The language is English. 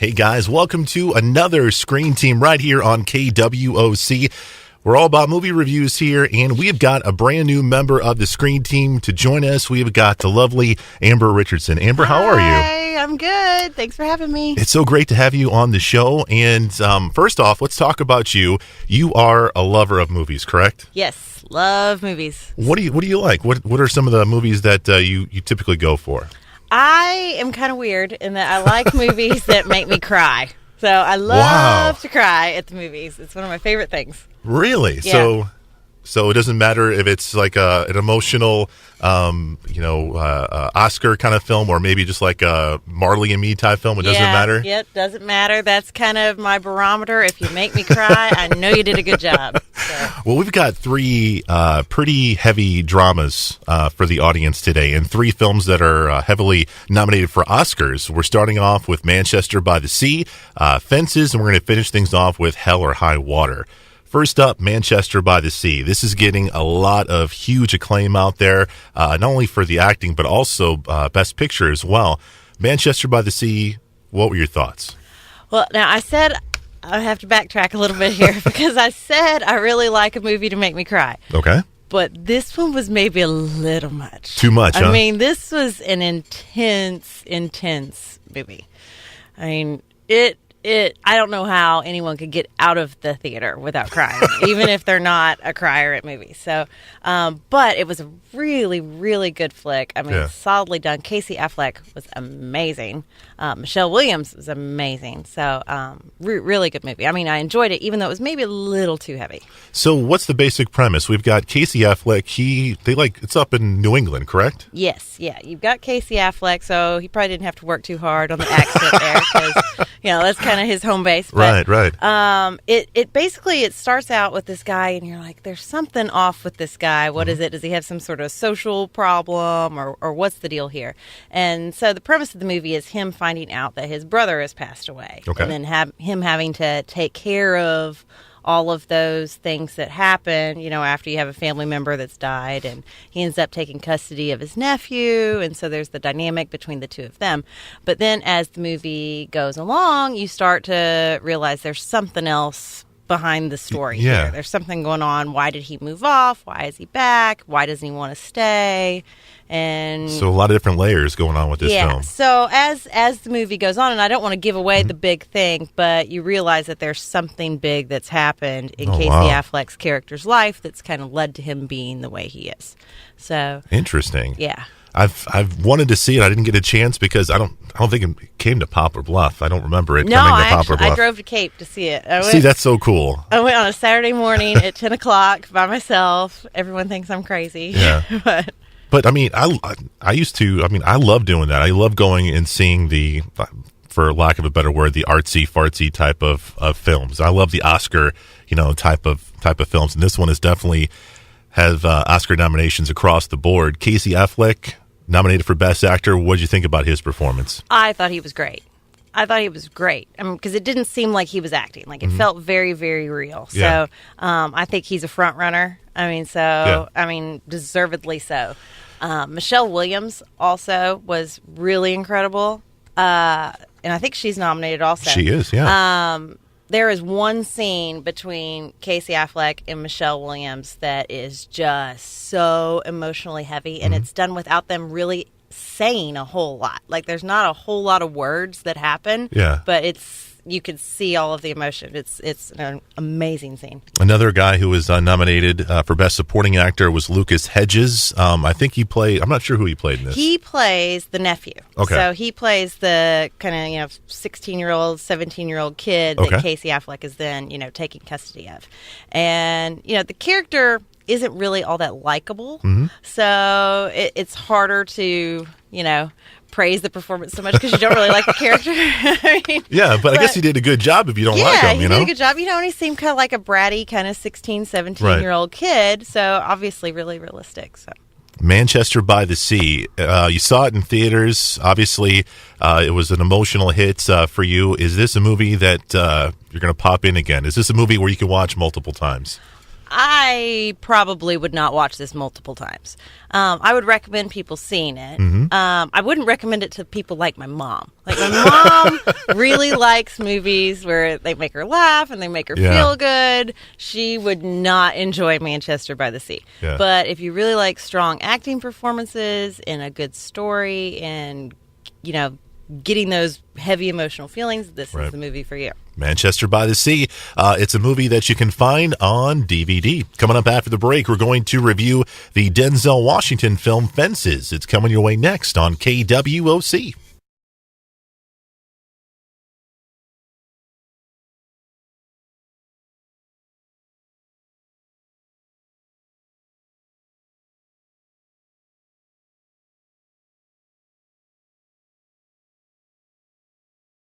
Hey guys, welcome to another Screen Team right here on KWOC. We're all about movie reviews here, and we have got a brand new member of the Screen Team to join us. We have got the lovely Amber Richardson. Amber, how are you? Hi, I'm good. Thanks for having me. It's so great to have you on the show. And first off, let's talk about you. You are a lover of movies, correct? Yes, love movies. What do you like? What are some of the movies that you typically go for? I am kind of weird in that I like movies that make me cry. So I love to cry at the movies. It's one of my favorite things. Really? Yeah. So it doesn't matter if it's like an emotional, Oscar kind of film, or maybe just like a Marley and Me type film. It doesn't matter? Yep, doesn't matter. That's kind of my barometer. If you make me cry, I know you did a good job. So. Well, we've got three pretty heavy dramas for the audience today, and three films that are heavily nominated for Oscars. We're starting off with Manchester by the Sea, Fences, and we're going to finish things off with Hell or High Water. First up, Manchester by the Sea. This is getting a lot of huge acclaim out there, not only for the acting, but also Best Picture as well. Manchester by the Sea, what were your thoughts? Well, now I said I have to backtrack a little bit here because I said I really like a movie to make me cry. Okay. But this one was maybe a little much. Too much, huh? I mean, this was an intense movie. I mean, I don't know how anyone could get out of the theater without crying, even if they're not a crier at movies. So, but it was a really, really good flick. I mean, solidly done. Casey Affleck was amazing. Michelle Williams was amazing. So, really good movie. I mean, I enjoyed it, even though it was maybe a little too heavy. So, what's the basic premise? We've got Casey Affleck. It's up in New England, correct? Yes, yeah. You've got Casey Affleck, so he probably didn't have to work too hard on the accent there, because that's kind of his home base. But, Right. It basically starts out with this guy, and you're like, there's something off with this guy. What is it? Does he have some sort of social problem, or what's the deal here? And so the premise of the movie is him finding out that his brother has passed away, and then him having to take care of all of those things that happen, after you have a family member that's died, and he ends up taking custody of his nephew, and so there's the dynamic between the two of them. But then as the movie goes along, you start to realize there's something else behind the story here. There's something going on. Why did he move off? Why is he back? Why doesn't he want to stay? And so a lot of different layers going on with this film. So as the movie goes on, and I don't want to give away the big thing, but you realize that there's something big that's happened in Casey Affleck's character's life that's kind of led to him being the way he is. So interesting. Yeah. I've wanted to see it. I didn't get a chance because I don't think it came to Poplar Bluff. I don't remember it coming to Poplar Bluff. I drove to Cape to see it. See, that's so cool. I went on a Saturday morning at 10 o'clock by myself. Everyone thinks I'm crazy. Yeah. But I mean, I love doing that. I love going and seeing the, for lack of a better word, the artsy fartsy type of films. I love the Oscar, type of films, and this one is definitely have Oscar nominations across the board. Casey Affleck nominated for Best Actor. What did you think about his performance? I thought he was great. I mean, because it didn't seem like he was acting. Like, it felt very, very real. So I think he's a front runner. I mean, deservedly so. Michelle Williams also was really incredible. And I think she's nominated also. She is, yeah. There is one scene between Casey Affleck and Michelle Williams that is just so emotionally heavy, and it's done without them really saying a whole lot. Like, there's not a whole lot of words that happen, but you can see all of the emotion. It's an amazing scene. Another guy who was nominated for Best Supporting Actor was Lucas Hedges. I think he played, I'm not sure who he played in this. He plays the nephew. Okay. So he plays the kind of, 16-year-old, 17-year-old kid that Casey Affleck is then, taking custody of. And, the character isn't really all that likable. So it's harder to, praise the performance so much because you don't really like the character. I guess he did a good job if you don't like him, he did a good job. He seemed kind of like a bratty kind of 16, 17-year-old kid. So obviously really realistic. So Manchester by the Sea. You saw it in theaters. Obviously, it was an emotional hit for you. Is this a movie that you're going to pop in again? Is this a movie where you can watch multiple times? I probably would not watch this multiple times. I would recommend people seeing it. I wouldn't recommend it to people like my mom. Like, my mom really likes movies where they make her laugh and they make her feel good. She would not enjoy Manchester by the Sea. Yeah. But if you really like strong acting performances and a good story and, getting those heavy emotional feelings, this is the movie for you. Manchester by the Sea. It's a movie that you can find on DVD. Coming up after the break, we're going to review the Denzel Washington film Fences. It's coming your way next on KWOC.